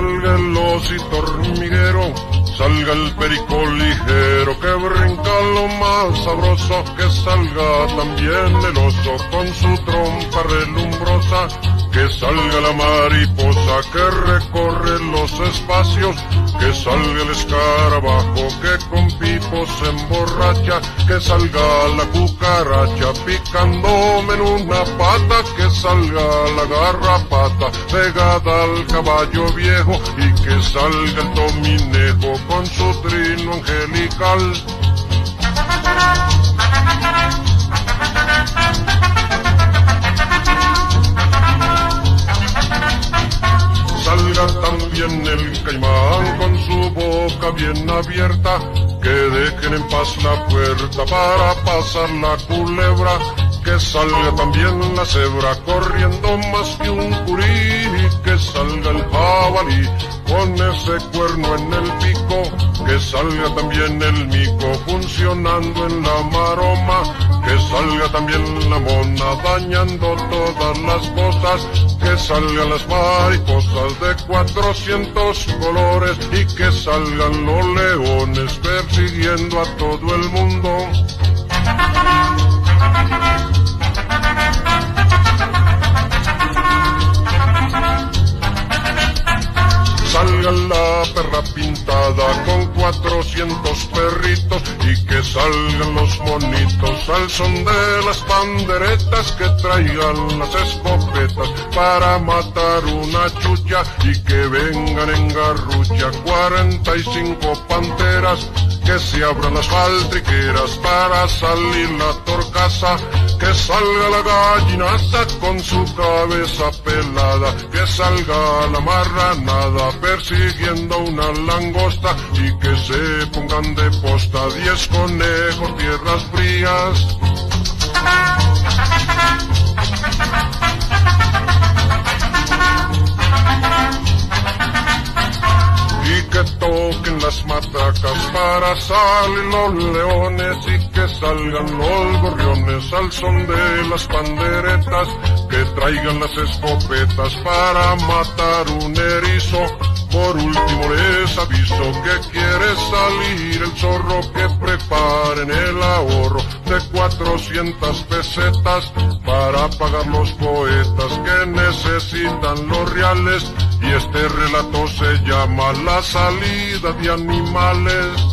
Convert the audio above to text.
salga el osito hormiguero, salga el perico ligero, que brinca lo más sabroso, que salga también el oso con su trompa relumbrosa, que salga la mariposa que recorre los espacios, que salga el escarabajo que con pipo se emborracha, que salga la cucaracha picándome en una pata, que salga la garrapata pegada al caballo viejo y que salga el tominejo con su trino angelical. Salga también el caimán con su boca bien abierta, que dejen en paz la puerta para pasar la culebra, que salga también la cebra corriendo más que un curí, que salga el jabalí con ese cuerno en el pico, que salga también el mico funcionando en la maroma, que salga también la mona dañando todas las cosas, que salgan las mariposas de 400 colores y que salgan los leones persiguiendo a todo el mundo. Salga la perra pintada con 400 perritos y que salgan los monitos al son de las panderetas, que traigan las escopetas para matar una chucha y que vengan en garrucha 45 panteras, que se abran las faltriqueras para salir la torcaza, que salga la gallinaza con su cabeza pelada, que salga la marranada persiguiendo una langosta y que se pongan de posta 10 conejos tierras frías. Y que toquen las matacas para salir los leones y que salgan los gorriones al son de las panderetas, que traigan las escopetas para matar un erizo. Por último les aviso que quiere salir el zorro, que preparen el ahorro de 400 pesetas para pagar los poetas que necesitan los reales, y este relato se llama La salida de animales.